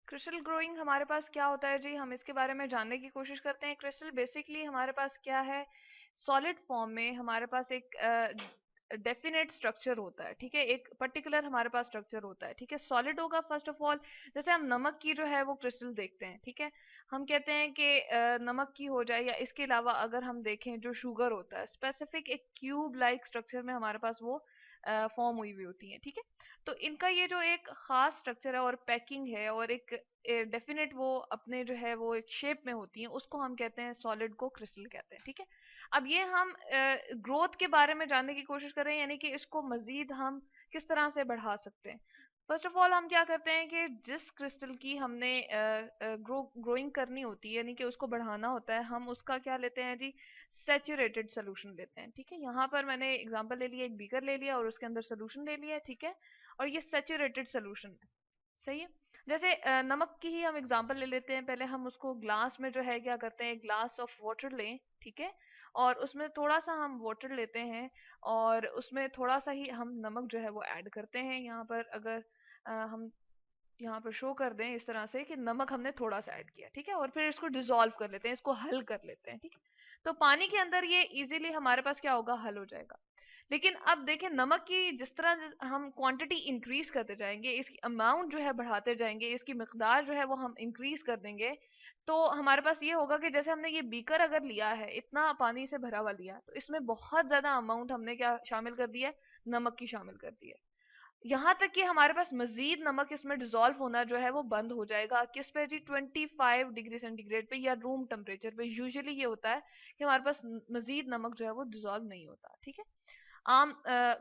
Crystal growing हमारे पास क्या होता है जी, हम इसके बारे में जानने की कोशिश करते हैं। क्रिस्टल बेसिकली हमारे पास क्या है, सॉलिड फॉर्म में हमारे पास एक डेफिनेट स्ट्रक्चर होता है, ठीक है, एक पर्टिकुलर हमारे पास स्ट्रक्चर होता है, ठीक है, सॉलिड होगा फर्स्ट ऑफ ऑल। जैसे हम नमक की जो है वो क्रिस्टल देखते हैं, ठीक है, हम कहते हैं कि नमक की हो जाए, या इसके अलावा अगर हम देखें जो शुगर होता है स्पेसिफिक एक क्यूब लाइक स्ट्रक्चर में हमारे पास वो फॉर्म हुई हुई होती है, ठीक है। तो इनका ये जो एक खास स्ट्रक्चर है और पैकिंग है और एक डेफिनेट वो अपने जो है वो एक शेप में होती है, उसको हम कहते हैं सॉलिड को क्रिस्टल कहते हैं, ठीक है। अब ये हम ग्रोथ के बारे में जानने की कोशिश कर रहे हैं, यानी कि इसको मजीद हम किस तरह से बढ़ा सकते हैं। फर्स्ट ऑफ ऑल हम क्या करते हैं कि जिस क्रिस्टल की हमने ग्रोइंग करनी होती है, यानी कि उसको बढ़ाना होता है, हम उसका क्या लेते हैं जी, सैचुरेटेड सोल्यूशन लेते हैं, ठीक है। यहाँ पर मैंने एग्जांपल ले लिया, एक बीकर ले लिया और उसके अंदर सोल्यूशन ले लिया, ठीक है, और ये सैचुरेटेड सोल्यूशन है, सही है। जैसे नमक की ही हम एग्जांपल ले लेते हैं। पहले हम उसको ग्लास में जो है क्या करते हैं, ग्लास ऑफ वाटर लें, ठीक है, और उसमें थोड़ा सा हम वाटर लेते हैं और उसमें थोड़ा सा ही हम नमक जो है वो ऐड करते हैं। यहाँ पर अगर हम यहाँ पर शो कर दें इस तरह से कि नमक हमने थोड़ा सा ऐड किया, ठीक है, और फिर इसको डिसॉल्व कर लेते हैं, इसको हल कर लेते हैं, ठीक है। तो पानी के अंदर ये इजीली हमारे पास क्या होगा, हल हो जाएगा। लेकिन अब देखें, नमक की जिस तरह हम क्वांटिटी इंक्रीज करते जाएंगे, इसकी अमाउंट जो है बढ़ाते जाएंगे, इसकी मिकदार जो है वो हम इंक्रीज कर देंगे, तो हमारे पास ये होगा कि जैसे हमने ये बीकर अगर लिया है, इतना पानी से भरा हुआ लिया, तो इसमें बहुत ज्यादा अमाउंट हमने क्या शामिल कर दिया है, नमक की शामिल कर दी है। यहाँ तक कि हमारे पास मजीद नमक इसमें डिजोल्व होना जो है वो बंद हो जाएगा। किस पे जी, 25 डिग्री सेंटीग्रेड पे या रूम टेम्परेचर पे यूजुअली ये होता है कि हमारे पास मजीद नमक जो है वो डिजोल्व नहीं होता, ठीक है। आम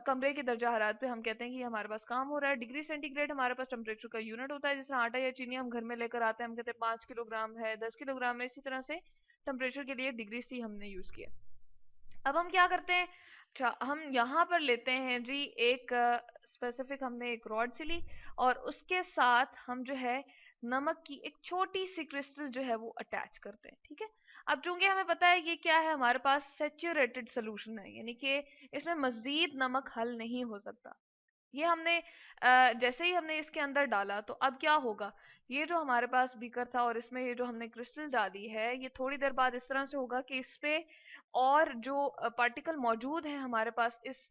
कमरे के दर्जा हरारत पे हम कहते हैं कि हमारे पास काम हो रहा है। डिग्री सेंटीग्रेड हमारे पास टेम्परेचर का यूनिट होता है। जिस तरह आटा या चीनी हम घर में लेकर आते हैं, हम कहते हैं 5 किलोग्राम है, 10 किलोग्राम है, इसी तरह से टेम्परेचर के लिए डिग्री सी हमने यूज किया। अब हम क्या करते हैं, अच्छा हम यहाँ पर लेते हैं जी एक स्पेसिफिक, हमने एक रॉड सी ली और उसके साथ हम जो है नमक की एक छोटी सी क्रिस्टल जो है वो अटैच करते हैं, ठीक है। अब चूंकि हमें पता है ये क्या है, हमारे पास सेचुरेटेड सोल्यूशन है, यानी कि इसमें मजीद नमक हल नहीं हो सकता। ये हमने जैसे ही हमने इसके अंदर डाला, तो अब क्या होगा, ये जो हमारे पास बीकर था और इसमें ये जो हमने क्रिस्टल डाली है, ये थोड़ी देर बाद इस तरह से होगा कि इस पे और जो पार्टिकल मौजूद है हमारे पास इस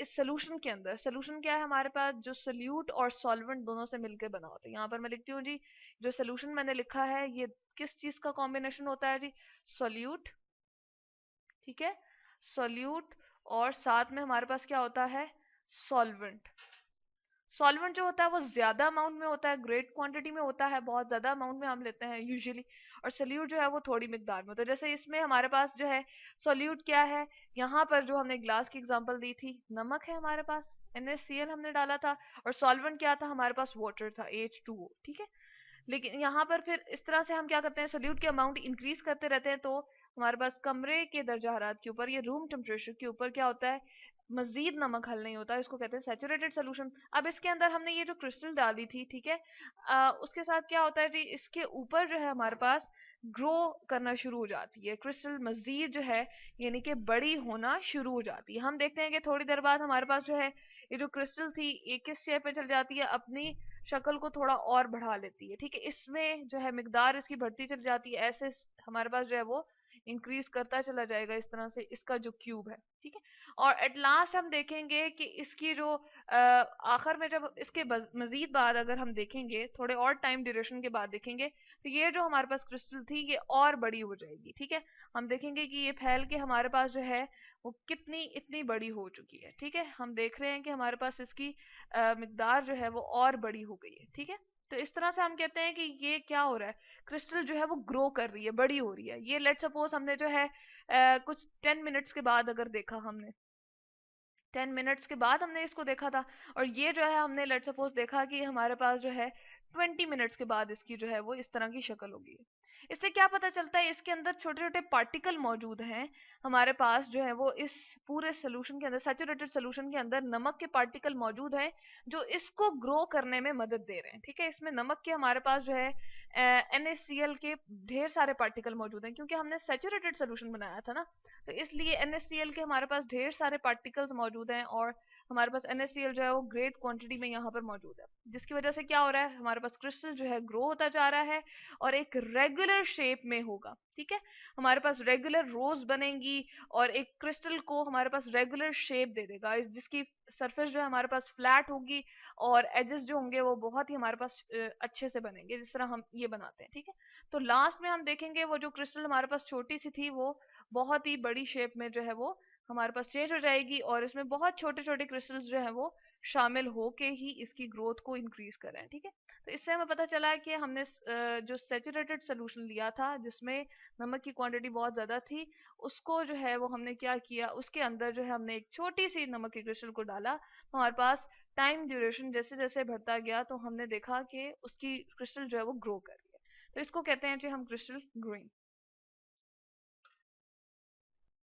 सोल्यूशन के अंदर। सोल्यूशन क्या है हमारे पास, जो सोल्यूट और सॉल्वेंट दोनों से मिलकर बना होता है। यहाँ पर मैं लिखती हूँ जी, जो सोल्यूशन मैंने लिखा है ये किस चीज का कॉम्बिनेशन होता है जी, सोल्यूट, ठीक है, सोल्यूट, और साथ में हमारे पास क्या होता है, सॉल्वेंट। सॉल्वेंट जो होता है वो ज्यादा अमाउंट में होता है, ग्रेट क्वांटिटी में होता है, बहुत ज्यादा अमाउंट में हम लेते हैं यूजुअली, और सोल्यूट जो है वो थोड़ी मिकदार में होता है। जैसे इसमें हमारे पास जो है सोल्यूट क्या है, यहाँ पर जो हमने ग्लास की एग्जांपल दी थी, नमक है हमारे पास, NaCl हमने डाला था, और सॉल्वेंट क्या था हमारे पास, वाटर था, H2O, ठीक है। लेकिन यहाँ पर फिर इस तरह से हम क्या करते हैं, सोल्यूट की अमाउंट इंक्रीज करते रहते हैं, तो हमारे पास कमरे के दर्जा हरारत के ऊपर या रूम टेम्परेचर के ऊपर क्या होता है, मजीद नमक हल नहीं होता, इसको कहते हैं सैचुरेटेड सोल्यूशन। अब इसके अंदर हमने ये जो क्रिस्टल डाली थी, ठीक है, उसके साथ क्या होता है जी, इसके ऊपर जो है हमारे पास ग्रो करना शुरू हो जाती है क्रिस्टल, मजीद जो है यानी कि बड़ी होना शुरू हो जाती है। हम देखते हैं कि थोड़ी देर बाद हमारे पास जो है ये जो क्रिस्टल थी एक किस शेप में चल जाती है, अपनी शक्ल को थोड़ा और बढ़ा लेती है, ठीक है, इसमें जो है मिकदार इसकी बढ़ती चली जाती है, ऐसे हमारे पास जो है वो इंक्रीज करता चला जाएगा इस तरह से इसका जो क्यूब है, ठीक है। और एट लास्ट हम देखेंगे कि इसकी जो आखिर में जब इसके मजीद बाद अगर हम देखेंगे, थोड़े और टाइम ड्यूरेशन के बाद देखेंगे, तो ये जो हमारे पास क्रिस्टल थी ये और बड़ी हो जाएगी, ठीक है। हम देखेंगे कि ये फैल के हमारे पास जो है वो कितनी इतनी बड़ी हो चुकी है, ठीक है। हम देख रहे हैं कि हमारे पास इसकी मिकदार जो है वो और बड़ी हो गई है, ठीक है। तो इस तरह से हम कहते हैं कि ये क्या हो रहा है, क्रिस्टल जो है वो ग्रो कर रही है, बड़ी हो रही है। ये लेट सपोज हमने जो है कुछ 10 मिनट्स के बाद अगर देखा, हमने 10 मिनट्स के बाद हमने इसको देखा था, और ये जो है हमने लेट सपोज देखा कि हमारे पास जो है 20 मिनट्स के बाद इसकी जो है वो इस तरह की शक्ल होगी। इससे क्या पता चलता है, इसके अंदर छोटे छोटे पार्टिकल मौजूद हैं हमारे पास जो है वो इस पूरे सोल्यूशन के अंदर, सैचुरेटेड सोल्यूशन के अंदर नमक के पार्टिकल मौजूद हैं जो इसको ग्रो करने में मदद दे रहे हैं, ठीक है। इसमें नमक के हमारे पास जो है NaCl के ढेर सारे पार्टिकल मौजूद हैं, क्योंकि हमने सैचुरेटेड सोल्यूशन बनाया था ना, तो इसलिए NaCl के हमारे पास ढेर सारे पार्टिकल्स मौजूद हैं, और हमारे पास NaCl जो है वो ग्रेट क्वांटिटी में यहाँ पर मौजूद है, जिसकी वजह से क्या हो रहा है, हमारे पास क्रिस्टल जो है ग्रो होता जा रहा है और एक रेगुलर शेप में होगा। ठीक है, हमारे पास रेगुलर रोज बनेंगी और एक क्रिस्टल को हमारे पास रेगुलर शेप दे देगा, जिसकी सरफेस जो है हमारे पास फ्लैट होगी और एजेस जो होंगे वो बहुत ही हमारे पास अच्छे से बनेंगे, जिस तरह हम ये बनाते हैं। ठीक है, तो लास्ट में हम देखेंगे वो जो क्रिस्टल हमारे पास छोटी सी थी वो बहुत ही बड़ी शेप में जो है वो हमारे पास चेंज हो जाएगी और इसमें बहुत छोटे छोटे क्रिस्टल्स जो है वो शामिल होके ही इसकी ग्रोथ को इंक्रीज कर रहे हैं। ठीक है, तो इससे हमें पता चला है कि हमने जो सैचुरेटेड सोल्यूशन लिया था जिसमें नमक की क्वांटिटी बहुत ज्यादा थी, उसको जो है वो हमने क्या किया, उसके अंदर जो है हमने एक छोटी सी नमक की क्रिस्टल को डाला, तो हमारे पास टाइम ड्यूरेशन जैसे जैसे बढ़ता गया तो हमने देखा कि उसकी क्रिस्टल जो है वो ग्रो कर रही है। तो इसको कहते हैं जी हम क्रिस्टल ग्रोइंग।